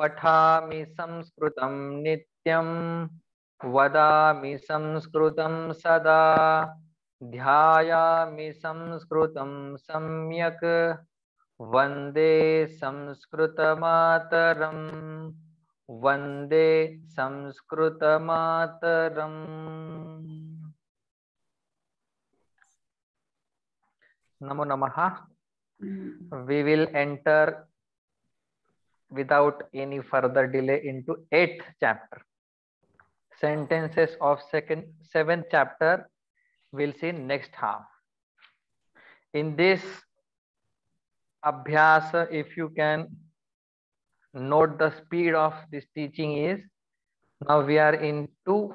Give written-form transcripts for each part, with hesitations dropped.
पठामि संस्कृतं नित्यं वदामि संस्कृतं सदा ध्यायामि संस्कृतं सम्यक् वन्दे संस्कृतमातरम् वन्दे संस्कृतमातरम्। नमो नमः। We will enter without any further delay into 8th chapter. Sentences of 7th chapter we'll see next half. In this abhyasa, if you can note the speed of this teaching is, now we are into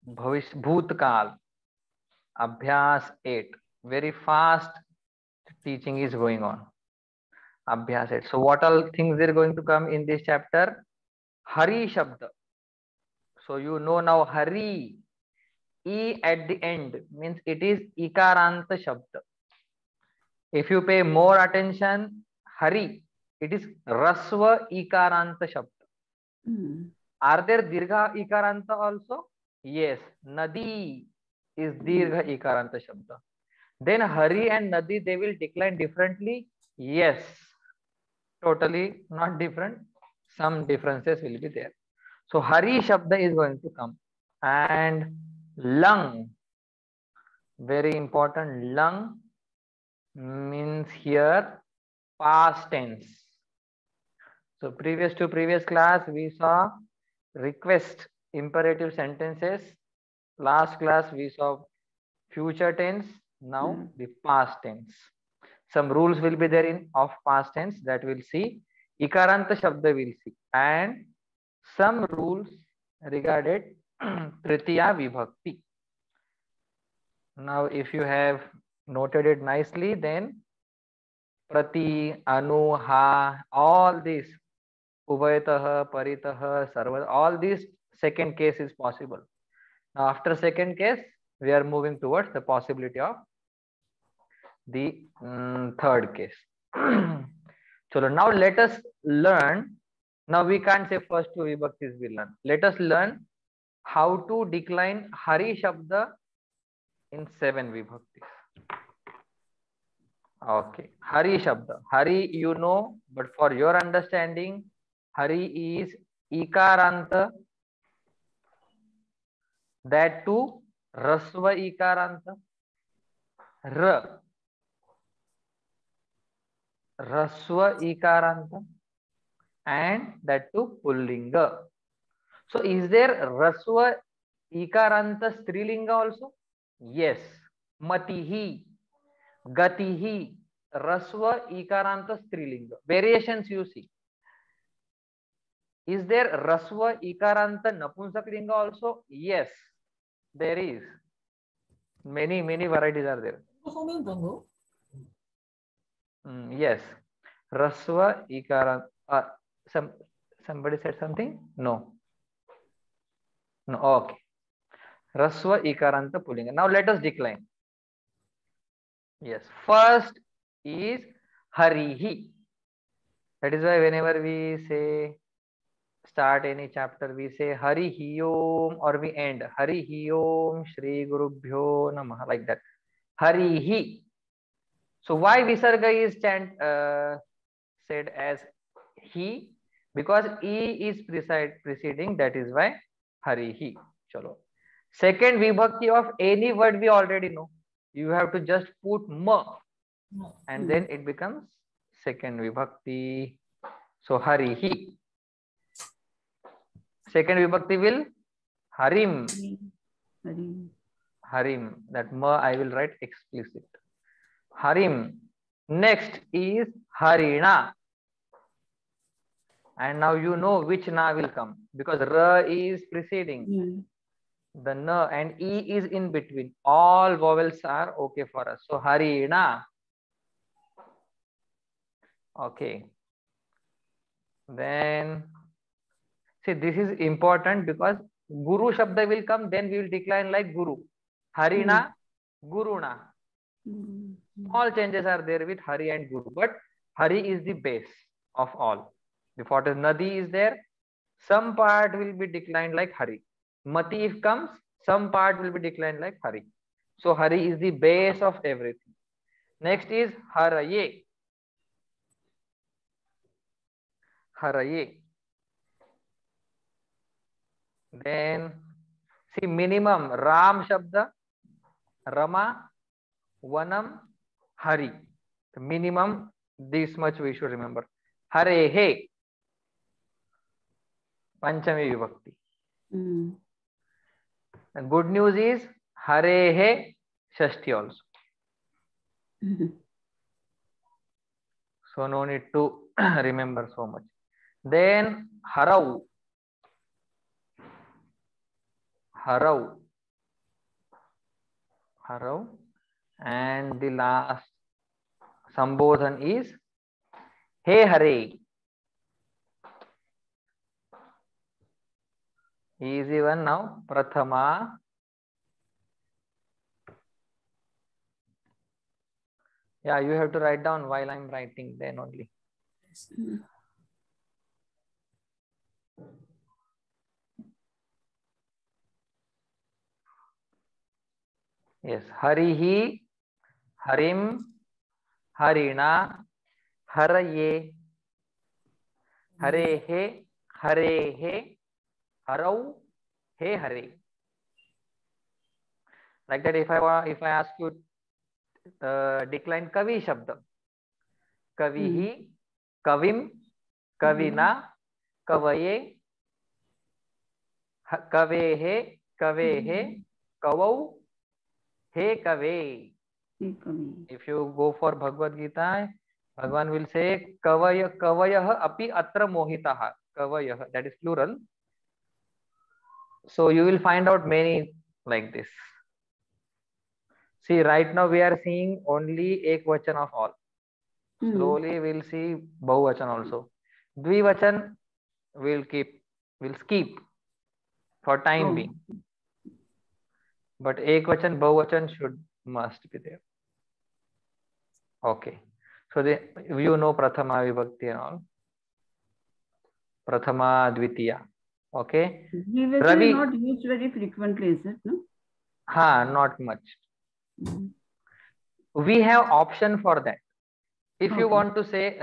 Bhutkal, Abhyas 8. Very fast teaching is going on. Abhyas 8. So what all things are going to come in this chapter? Hari Shabda. So you know now Hari, E at the end means it is Ikaranta Shabda. If you pay more attention, Hari, it is Rasva Ikaranta Shabda. Are there Dirgha Ikaranta also? Yes, Nadi is Dirgha Ikaranta Shabda. Then Hari and Nadi, they will decline differently? Yes, totally not different. Some differences will be there. So Hari Shabda is going to come. And Lang, very important, Lang means here past tense. So previous class we saw request imperative sentences. Last class we saw future tense. Now the past tense. Some rules will be there in of past tense that we'll see. Ikaranta Shabda we'll see. And some rules regarding Tritiya Vibhakti. Now if you have noted it nicely, then Prati, Anu, Ha, all these, Ubhayataha, Paritaha, Sarva, all these second case is possible. Now after second case, we are moving towards the possibility of the third case. So now let us learn. Now we can't say first two vibhaktis we learn. Let us learn how to decline Hari Shabda in 7 vibhaktis. Okay, Hari Shabda. Hari you know, but for your understanding, Hari is Ikaranta, that too Rasva Ikaranta, Rasva Ikaranta, and that too Pullinga. So is there Rasva Ikaranta Strilinga also? Yes. Matihi, Gatihi, Rasva Ikaranta Strilinga. Variations you see. Is there Rasva Ikaranta Napunsaklinga also? Yes, there is. Many varieties are there. Yes. Rasva Ikaranta. Somebody said something? No. Okay. Rasva Ikaranta Pullinga. Now let us decline. Yes. First is Harihi. That is why whenever we say start any chapter, we say Harihi Om, or we end Harihi Om Shri Gurubhyo Namah, like that. Harihi. So why Visarga is said as He? Because E is preceding, that is why Harihi. Chalo. Second vibhakti of any word we already know. You have to just put Ma, and then it becomes second vibhakti. So Harihi. Second vibhakti will Harim. Harim. That Ma I will write explicit. Harim. Next is Harina. And now you know which Na will come, because Ra is preceding. The Na and E is in between. All vowels are okay for us. So Harina. Okay. Then see, this is important because Guru Shabda will come, then we will decline like Guru. Harina, Guruna. All changes are there with Hari and Guru, but Hari is the base of all. Before the Nadi is there, some part will be declined like Hari. Mati if comes, some part will be declined like Hari. So Hari is the base of everything. Next is Haraye. Haraye. Then see minimum Ram Shabda, Rama, Vanam, Hari. The minimum this much we should remember. Harehe. Panchami Vibhakti. And good news is Harehe Shashti also. So no need to remember so much. Then Harau. Harau. Harau. And the last Sambodhan is He Hare. Easy one now. Prathama. Yeah, you have to write down while I'm writing, then only. Yes. Harihi, Harim, Harina, Haraye, Harehe, Harehe, Harau, He Hare. Like that, if I ask you decline Kavi Shabda. Kavihi, Kavim, Kavina, Kavaye, Kavehe, Kavehe, Kavau, He Kave. If you go for Bhagavad Gita, Bhagwan will say Kavayah api atra mohitaha. Kavayah, that is plural. So you will find out many like this. See, right now we are seeing only Ekvachan of all. Slowly we'll see Bahuvachan also. Dvivachan we'll skip for time being. But Ekvachan, Bahuvachan must be there. Okay. So you know Prathama Vibhakti and all. Prathama Dvitiya. Okay. Ravi not used very frequently, is it? No. Not much. We have option for that. If you want to say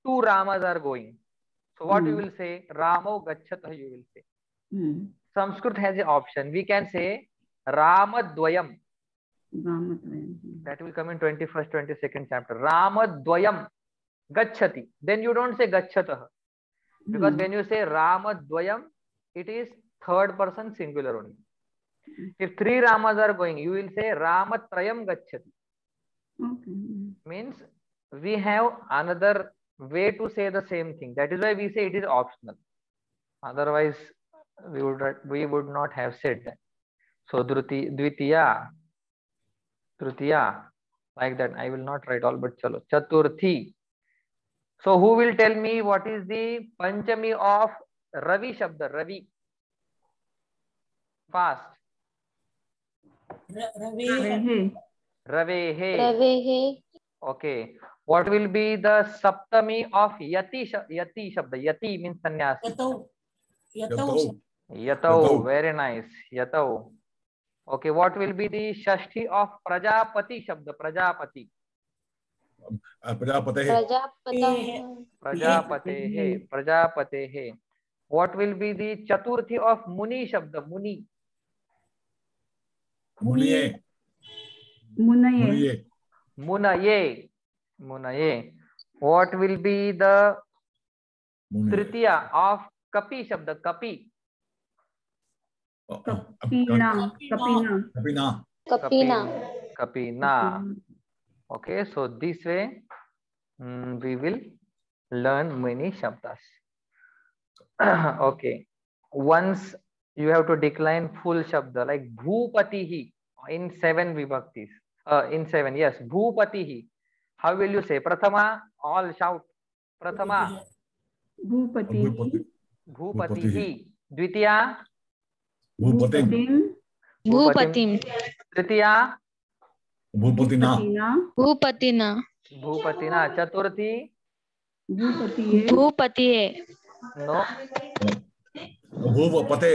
two Ramas are going, so what you will say? Ramo Gachatah you will say. Sanskrit has an option. We can say Ramadvayam. That will come in 21st, 22nd chapter. Ramadvayam Gacchati. Then you don't say Gachatah. Because when you say Ramadvayam, it is third person singular only. If three Ramas are going, you will say Ramatrayam Gacchati. Means we have another way to say the same thing. That is why we say it is optional. Otherwise, we would not have said that. So Dvitiya, Tritiya, like that. I will not write all, but chalo. Chaturthi. So who will tell me what is the Panchami of Ravi Shabda? Ravi. Fast. Ravehe. Ravehe. Okay. What will be the Saptami of Yati Shabda? Yati means sannyas. Yatau. Very nice. Yatau. Okay. What will be the Shashti of Prajapati Shabda? Prajapati. Prajapatehe. What will be the Chaturthi of Muni Shabda? Muni. Munaye. What will be the Tritiya of Kapi Shabda? Kapi. Kapina. Okay, so this way we will learn many shabdas. Okay, once you have to decline full shabda like Bhupatihi in 7 vibhaktis. In 7, yes, Bhupatihi. How will you say? Prathama, all shout. Prathama. Bhupatihi. Bhupatihi. Dvitiya. Bhupatim. Tritiya. Bhupatina. Chaturthi. भूपतिये भूपतिये no भूपते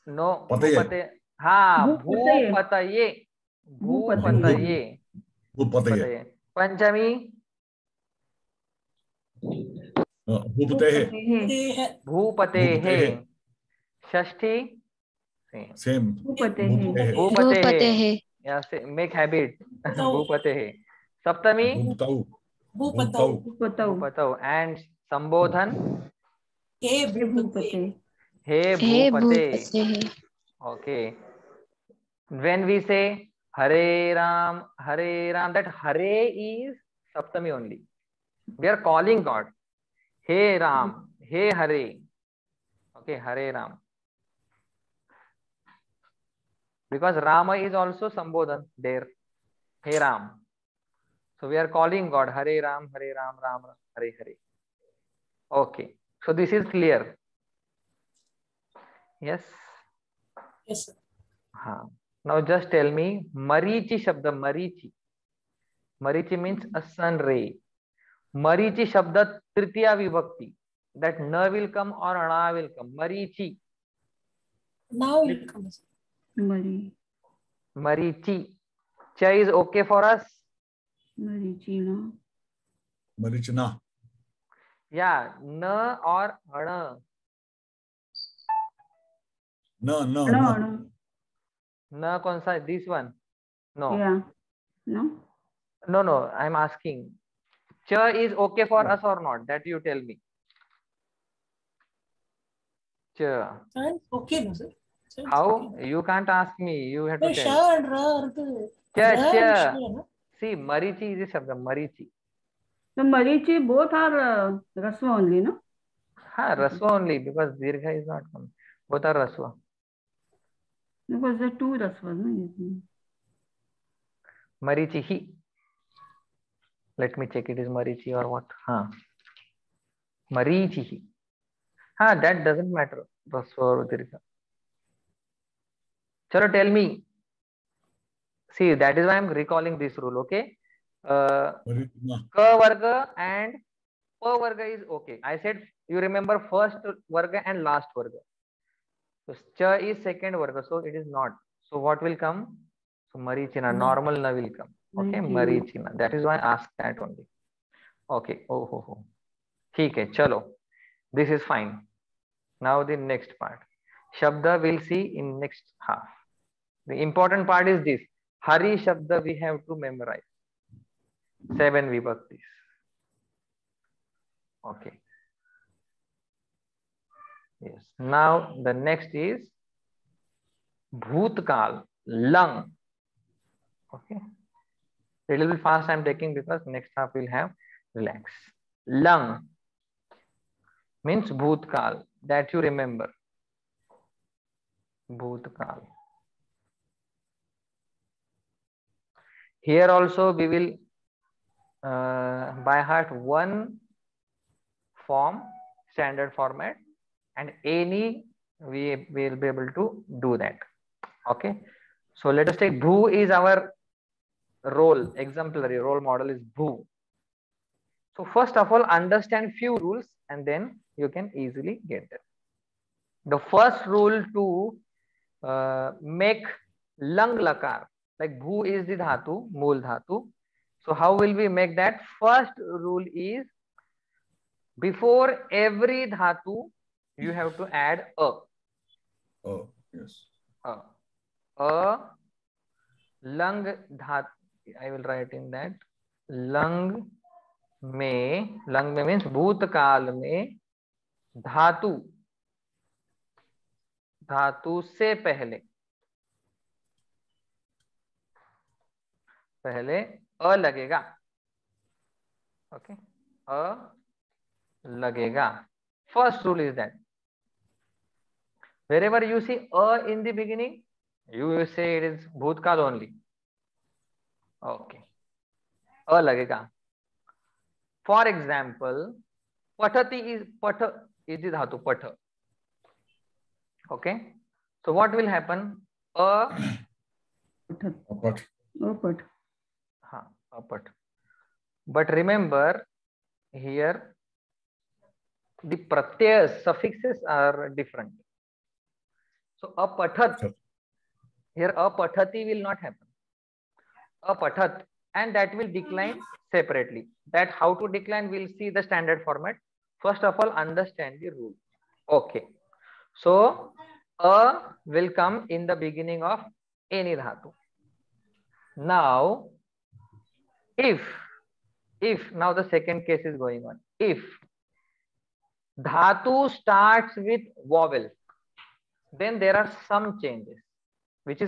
no पतये भूपते हाँ भूपतये भूपतये भूपतये भूपतये भूपतये पंचमी भूपतेः भूपतेः षष्ठी same भूपतेः भूपतेः या से make habit भूपतेः Saptami भूपतौ भूपतौ भूपतौ भूपतौ and संबोधन हे हे भूपते हे हे भूपते भूपतेः okay when we say Hare Ram that Hare is Saptami only. We are calling God. Hey Ram, Hey Hare. Okay, Hare Ram. Because Rama is also Sambodhan there. Hey Ram. So we are calling God Hare Ram, Ram Ram, Hare Hare. Okay. So this is clear. Yes. Yes, sir. हाँ. Now just tell me Marichi Shabda Marichi. Marichi means a sun ray. Marichi Shabda Tritiya Vibhakti. That na will come or ana will come. Marichi. Now it comes. Mari Marichi. Cha is okay for us? Marichina Marichna Yeah. Na or ana. no no no no no Na kaun sa? This one? No. yeah no No. I'm asking. Cha is okay for us or not? That you tell me. Cha. Okay, no, sir. Sir, How? okay. You can't ask me. You have to No, tell. Sha and Ra are the Cha. Ra and Cha. Sha, no? See, Marichi is a shabda. Marichi. so Marichi both are Rasva only no Ha, Raswa only because Dirgha is not coming. Both are Raswa. because there are two Rasvas no Marichihi. Let me check it is Marichi or what. Ha. Marichihi. Ha, that doesn't matter. Raswa or Dirgha. Chalo, tell me. See, that is why I'm recalling this rule, okay? Marichna Ka varga and pa varga is okay. I said you remember first varga and last varga. So cha is second varga, so it is not. So what will come? So marichina, No. normal na will come. Okay, marichina. That is why I asked that only. Okay. Oh ho ho. ठीक है, chalo. This is fine. Now the next part. Shabda we'll see in next half. The important part is this. Hari Shabda we have to memorize. 7 vibhaktis. Okay. Yes. Now the next is Bhutkal, lung. Okay. Little bit fast I'm taking because next half we'll have relax. Lung means Bhutkal, that you remember. Bhutkal. Here also we will by heart one form, standard format, and any we will be able to do that. Okay. So let us take Bhu is our role, exemplary role model is Bhu. So first of all, understand few rules and then you can easily get them. The first rule to make lung lakar, like Bhu is the dhatu, mool dhatu. So how will we make that? First rule is before every dhatu, you have to add a. oh yes A lung dhat. I will write in that lung में means भूतकाल में धातु से पहले अ लगेगा. Okay, अ लगेगा. First rule is that wherever you see a in the beginning, you will say it is bhutkal only. Okay, a लगेगा. For example, pathati is patha is the dhatu patha. Okay, so what will happen? A apat Opat apat. But remember here the pratyas, suffixes are different. So apathat, here apatati will not happen. Apathat, and that will decline separately. That how to decline, we'll see the standard format. First of all, understand the rule. Okay. So a will come in the beginning of any dhatu. Now, if now the second case is going on. If dhatu starts with vowel, then there are some changes which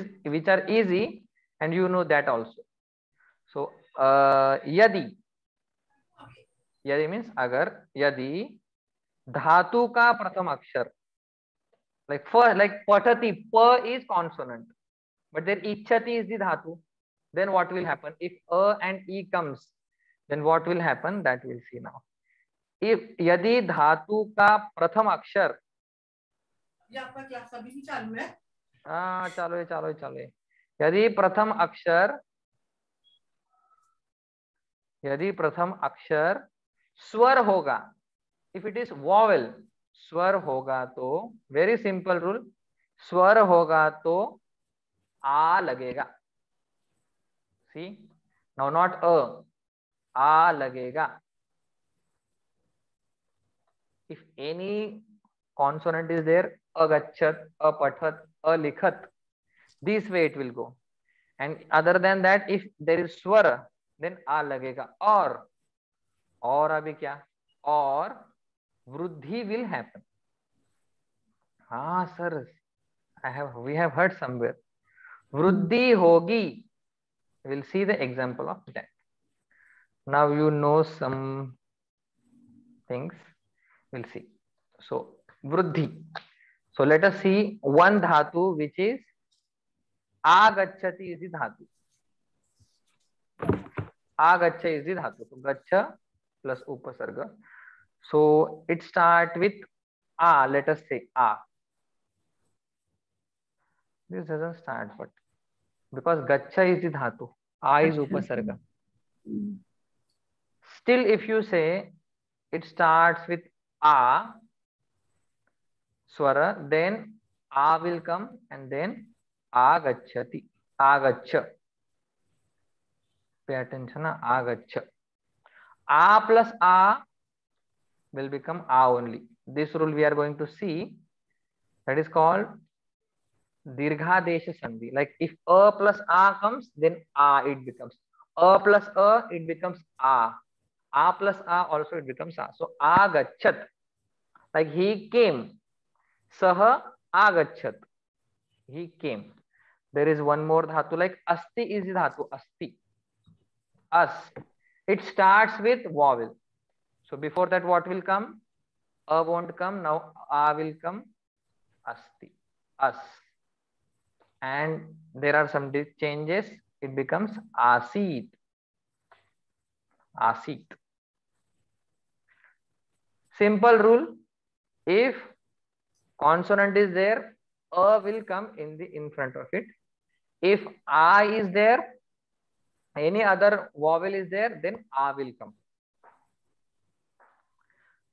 are easy, and you know that also. So yadi means agar, yadi dhatu ka pratham akshar, like first, like patati, pa is consonant, but then ichhati is the dhatu. Then what will happen? If a and e comes, then what will happen? That we'll see now. If yadi dhatu ka pratham akshar, चालो है। यदि प्रथम अक्षर स्वर होगा, if it is vowel, स्वर होगा तो वेरी सिंपल रूल, स्वर होगा तो आ लगेगा. सी नाउ नॉट आ लगेगा. If any consonant is there, agachat, apathat, alikhat, this way it will go. And other than that, if there is swara, then a lagega. Or abhi kya? Or vruddhi will happen. Ah, sir, we have heard somewhere. Vruddhi hogi. We'll see the example of that. Now you know some things. We'll see. So vruddhi. So let us see one dhatu which is agacchati is the dhatu. Agaccha is the dhatu. So gaccha plus upasarga. So it starts with a. Let us say a. This doesn't start, but because gaccha is the dhatu, a is upasarga. Still, if you say it starts with a swara, then a will come and then agacchati, agaccha. Pay attention, agaccha. A plus a will become a only. This rule we are going to see. That is called dirghadesha sandhi. Like if a plus a comes, then a it becomes. A plus a, it becomes a. A plus a also it becomes a. So agachat, like he came. Saha agachat, he came. There is one more dhatu, like asti is the dhatu, asti. As. It starts with vowel. So before that what will come? A won't come. Now a will come. Asti. As. And there are some changes. It becomes asit. Asit. Simple rule. If consonant is there, a will come in front of it. If a is there, any other vowel is there, then a will come.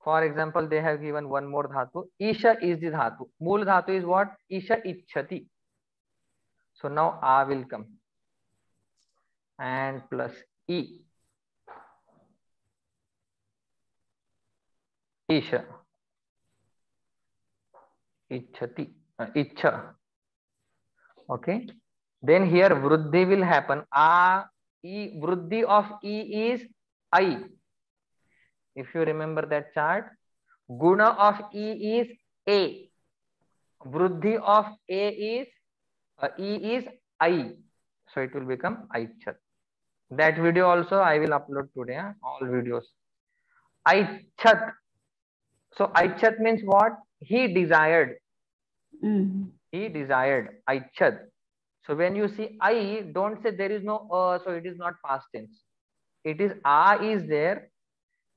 For example, they have given one more dhatu. Isha is the dhatu. Mool dhatu is what? Isha ichhati. So now a will come. And plus e. Isha. Ichhati. Ichha. Okay. Then here vruddhi will happen. Vruddhi of e is I. If you remember that chart, guna of e is a. Vruddhi of a is e is I. So it will become aichat. That video also I will upload today. All videos. Aichat. So aichat means what? He desired. He desired. Aichat. So when you see I, don't say there is no so it is not past tense. It is a is there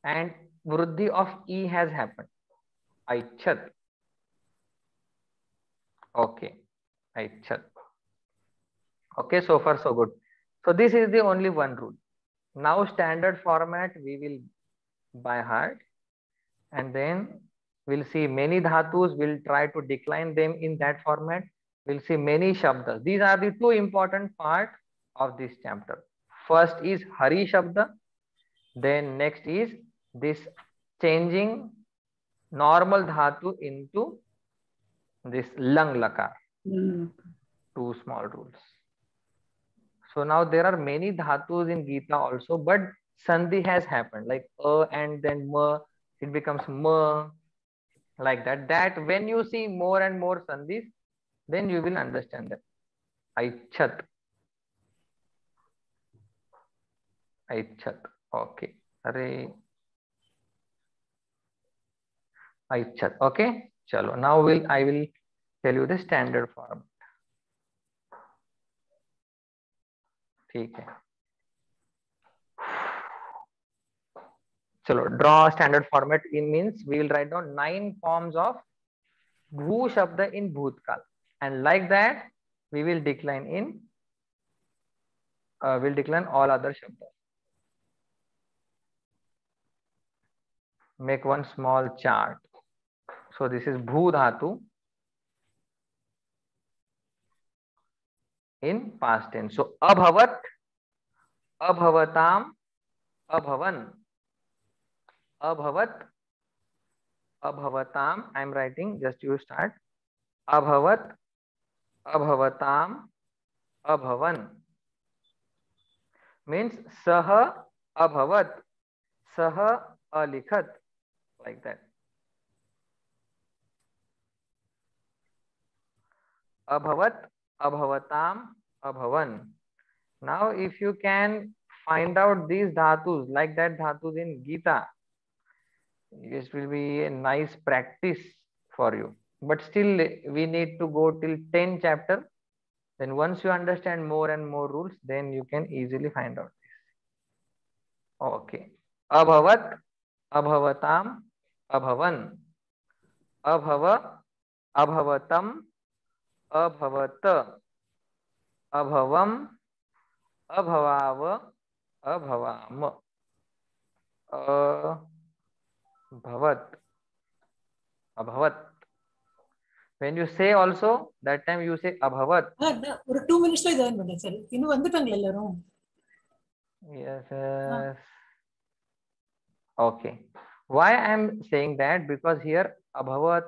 and vruddhi of e has happened. Aichat. Okay. Aichat. Okay, so far so good. So this is the only one rule. Now standard format we will by heart, and then We'll see many dhatus. We'll try to decline them in that format. We'll see many shabdas. These are the two important parts of this chapter. First is Hari Shabda. Then next is this changing normal dhatu into this lang lakar. Two small rules. So now there are many dhatus in Gita also, but sandhi has happened, like a and then ma, it becomes ma, like that. That when you see more and more sandhis, then you will understand that. Aichat. Aichat. Okay. Array. Aichat. Okay. Chalo. Now I will tell you the standard form. ठीक है. Chalo, draw standard format. In means we will write down 9 forms of bhu shabda in bhutkal, and like that we will decline in we'll decline all other shabdas. Make one small chart. So this is bhu dhatu in past tense. So abhavat, abhavatam, abhavan, abhavat, abhavatam. I am writing, just you start. Abhavat, abhavatam, abhavan. Means saha abhavat, saha alikhat, like that. Abhavat, abhavatam, abhavan. Now if you can find out these dhatus, like that dhatus in Gita, this will be a nice practice for you. But still we need to go till 10 chapter. Then once you understand more and more rules, then you can easily find out this. Okay. Abhavat, abhavatam, abhavan. Abhava, abhavatam, abhavat. Abhavam, abhavav, abhavam. Abhavat, abhavat. When you say also, that time you say abhavat. ஒரு 2 minutes join பண்ணேன் sir. இன்னும் வந்துட்டாங்க எல்லாரும். Yes, yes. Okay. Why I am saying that? Because here abhavat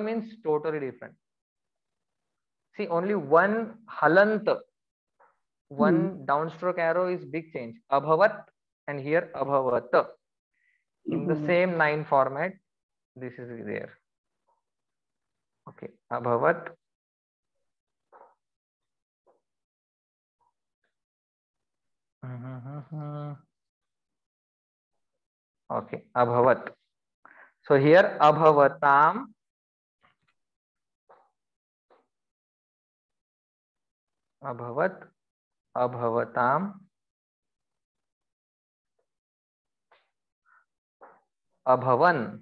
means totally different. See, only one halant, one downstroke arrow is big change. Abhavat and here abhavat. In the same 9 format, this is there. Okay, abhavat, okay, abhavat. So here abhavatam, abhavat, abhavatam, abhavan,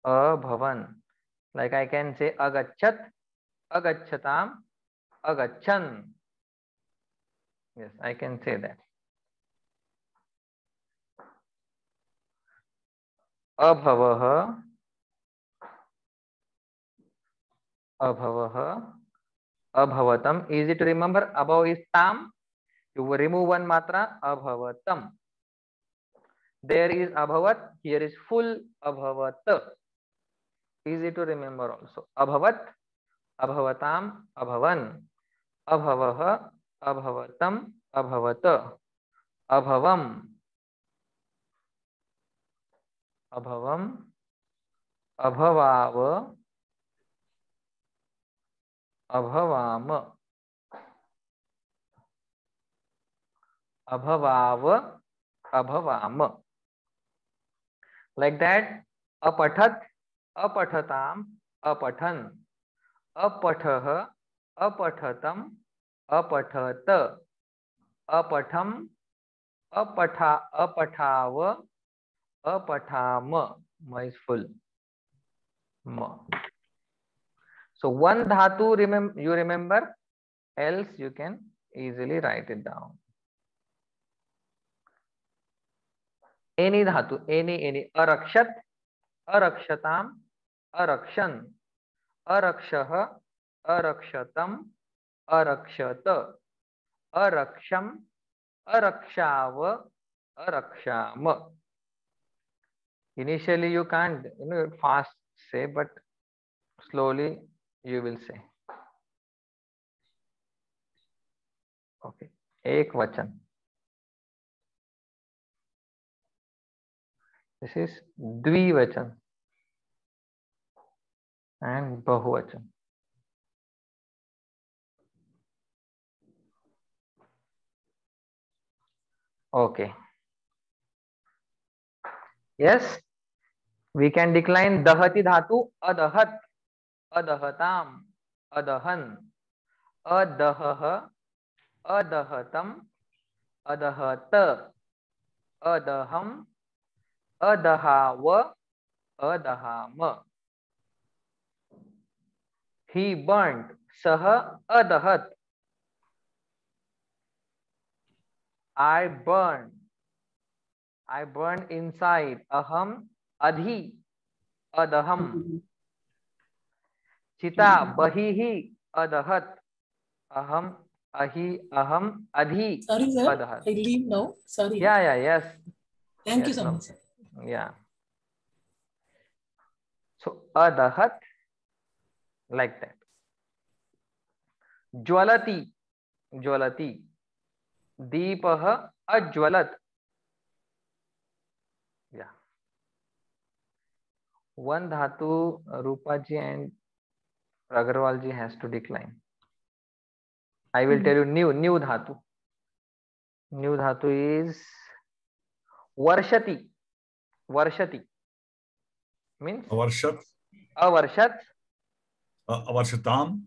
abhavan. Like I can say agachat, agachatam, agachan. Yes, I can say that. Abhavaha, abhavaha, abhavatam. Easy to remember. Abhav is tam. You will remove one matra. Abhavatam. There is abhavat. Here is full abhavat. Easy to remember also. Abhavat, abhavatam, abhavan. Abhavaha, abhavatam, abhavata. Abhavam, abhavam, abhavav, abhavam, abhavav, abhavam. Like that, apathat, apathatam, apathan. Apathaha, apathatam, apathat. Apatham, apatha, apathav, apatham. Ma is full. Ma. So one dhatu you remember, else you can easily write it down. Any dhatu, any arakshat, arakshataam, arakshan, arakshah, arakshatam, arakshata, araksham, arakshav, araksham. Initially you can't fast say, but slowly you will say. Okay, एक वचन. This is द्विवचन and बहुवचन. Okay. Yes, we can decline dahati dhatu adahat, adahatam, adahan, adahah, adahatam, adahat, adaham, adahav, adaham. He burnt, sah adahat. I burn inside, aham adhi, adaham. Chita bahihi adahat, aham ahi, aham adhi. Sorry, sir. Adahat. I leave now. Sorry. Yeah, yes. Thank you Yes, so no. much, sir. Yeah. So adahat, like that. Jwalati, jwalati. Deepah ajwalat. Yeah. One dhatu Rupa ji and Agarwal ji has to decline. I will tell you new dhatu. New dhatu is varshati. Varshati means Avarshat. avarshat. Avarshatam.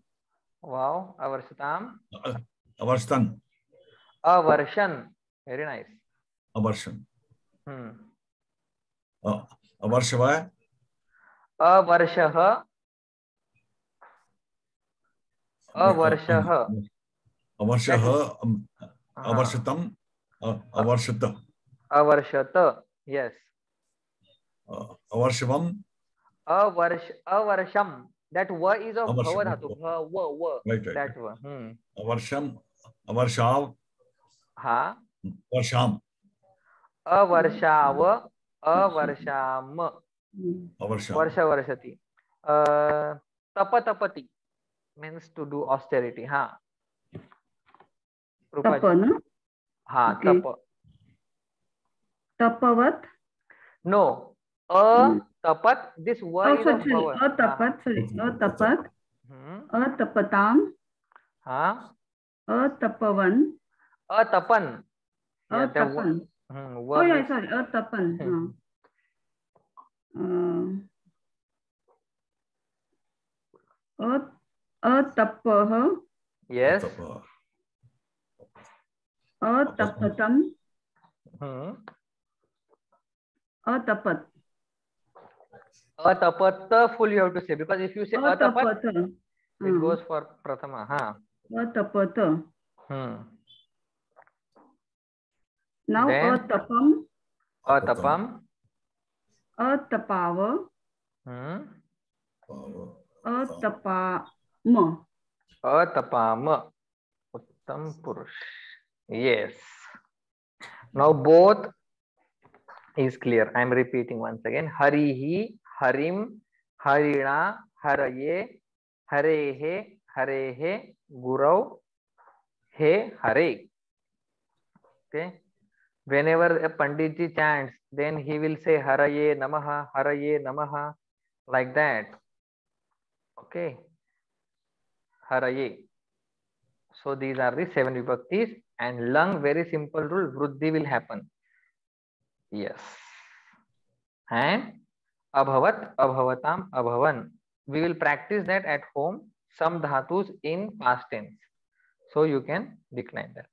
Wow, avarshatam. Avarstan. Avarshan. Very nice. Avarshan. Hmm. Avarshava. Avarshah. Avarshah. Avarshah. Avarshatam. Avarshata. Avarshata. Yes. Avarshavam. Avarsham. That va is of bhava dhatu. Va. Right. That va. Avarsham. Avarshav. Ha. Avarsham. Avarshav. Avarsham. Avarsham. Varsha varshati. Tapatapati means to do austerity. Ha. Tapa, no? Ha. Okay. Tapa. Tapavat. No. Tapat. This va is of Sorry. bhava. Atapat. Sorry. Atapat. Atapatam. Ha. Atapavan. Atapan. Yeah, Atapan. Oh yeah, sorry. Atapan. Atapah. Yes. Atapatam. Atapat. Atapat full you have to say, because if you say atapat, Atapata. it goes for prathama. Ha. Atapata. Now Then atapam. atapam. Atapava. Atapama. Atapama. Uttam purush. Yes. Now both is clear. I am repeating once again. Harihi, Harim, Harina, Haraye, Harehe, Harehe, Gurau, He, Hare. Okay. Whenever a Panditji chants, then he will say Haraye Namaha, like that. Okay. Haraye. So these are the 7 vibhaktis, and lung, very simple rule, Vruddhi will happen. Yes. And Abhavat, Abhavatam, Abhavan. We will practice that at home, some dhatus in past tense. So you can decline that.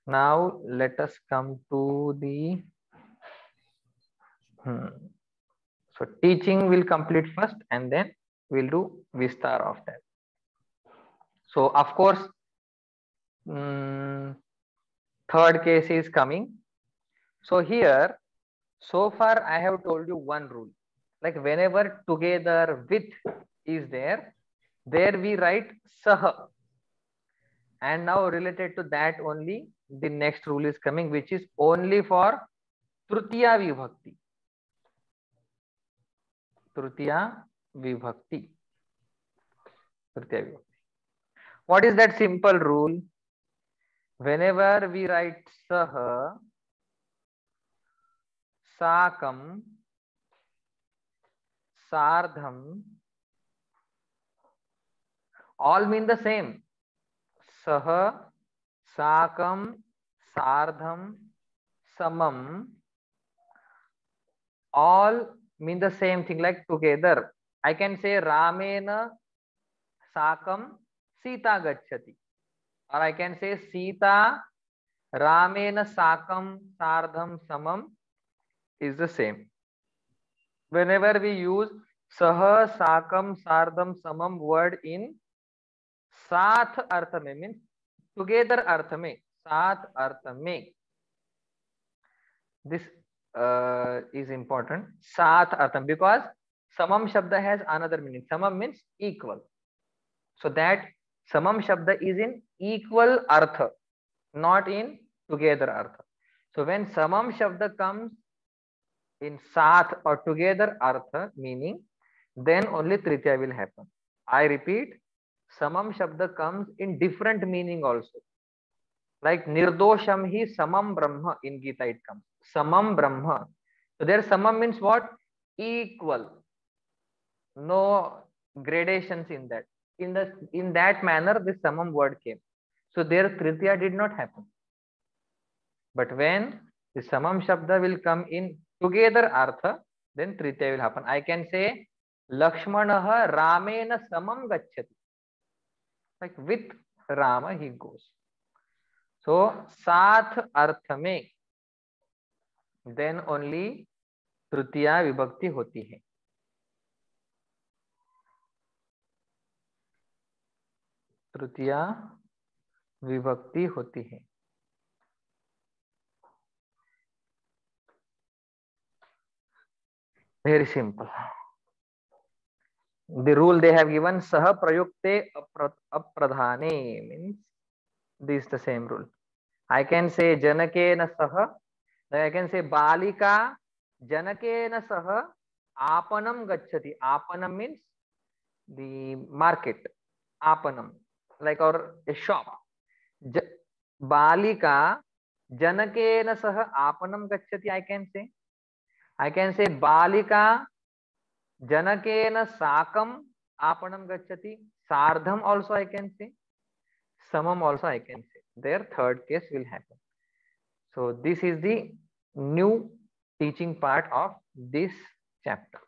Now let us come to the so teaching will complete first, and then we'll do Vistar of that. So of course, third case is coming. So here, so far I have told you one rule. like whenever together with is there we write sah. And now related to that only the next rule is coming, which is only for tritiya vibhakti. Tritiya vibhakti. Tritiya vibhakti. What is that simple rule? Whenever we write sah, sakam, sardham, all mean the same. Sah, sakam, sardham, samam, all mean the same thing, like together. I can say Ramena sakam Sita gacchati, or I can say Sita Ramena sakam sardham samam is the same. Whenever we use saha sakam sardham samam word in साथ अर्थ में means together अर्थ में, साथ अर्थ में, this is important, साथ अर्थ, because samam shabda has another meaning. Samam means equal, so that samam shabda is in equal artha, not in together artha. So when samam shabda comes in sath or together artha meaning, then only tritiya will happen. I repeat, samam shabda comes in different meaning also, like nirdosham hi samam brahma, in Gita it comes samam brahma. So there samam means what? Equal, no gradations in that. In that manner this samam word came, so there tritiya did not happen. But when the samam shabda will come in together artha, then tritiya will happen. I can say Lakshmanah Ramena samam gacchati, like with Rama he goes. So साथ अर्थ में then only तृतीया विभक्ति होती है. तृतीया विभक्ति होती है. Very simple. The rule they have given, sah prayukte apradhane, means this is the same rule. I can say janakena sah, I can say balika janakena sah apanam gacchati. Apanam means the market, apanam, like our a shop. Balika janakena sah apanam gacchati. I can say balika janakena sakam apanam gacchati. Sardham also I can say, samam also I can say. Their third case will happen. So this is the new teaching part of this chapter.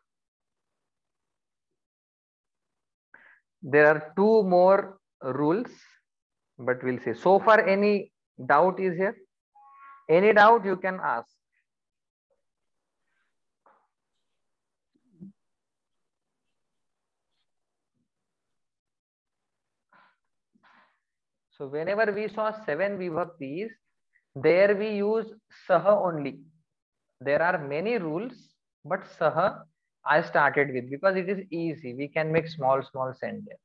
There are two more rules, but we'll see. So far any doubt is here? Any doubt you can ask. So whenever we saw 7 vibhaktis, there we use saha only. There are many rules, but saha I started with because it is easy. We can make small sentences.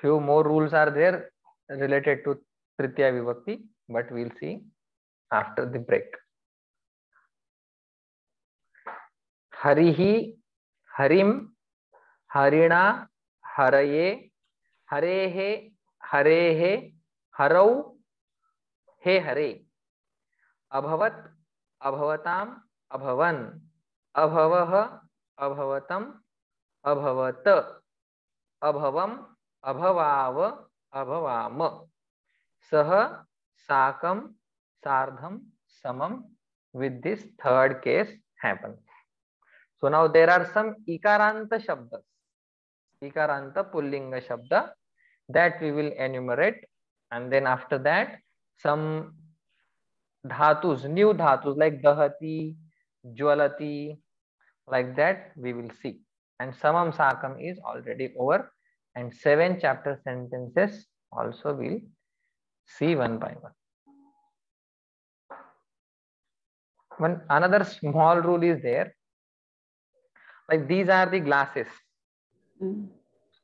Few more rules are there related to tritiya vibhakti, but we'll see after the break. Harihi, harim, harina, haraye, harehe, harehe, harau, he hare, abhavat, abhavatam, abhavan, abhavah, abhavatam, abhavat, abhavam, abhavav, abhavam, sah, sakam, sardham, samam. With this third case happens. So now there are some ikaranta shabdas, ikaranta pullinga shabda, that we will enumerate, and then after that some dhatus, new dhatus like dahati, jwalati, like that we will see. And samam sakam is already over, and 7 chapter sentences also we'll see one by one. One another small rule is there. Like these are the glasses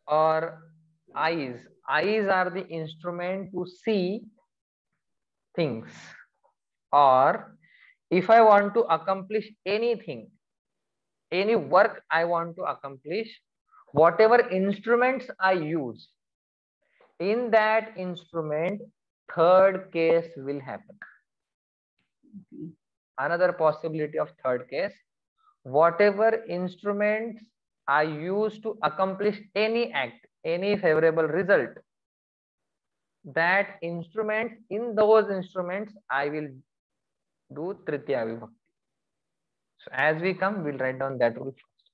or eyes. Eyes are the instrument to see things. Or if I want to accomplish anything, any work I want to accomplish, whatever instruments I use, in that instrument, third case will happen. Another possibility of third case, whatever instruments I use to accomplish any act, any favorable result, that instrument, in those instruments, I will do Tritiya Vibhakti. So as we come, we'll write down that rule first.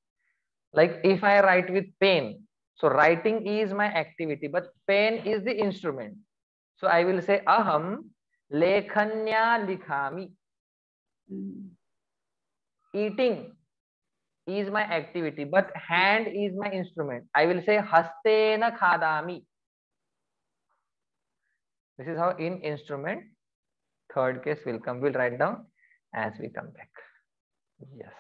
Like if I write with pen, so writing is my activity, but pen is the instrument. So I will say aham lekhanya likhami. Eating is my activity, but hand is my instrument. I will say hastena khadami. This is how in instrument third case will come. We'll write down as we come back. Yes.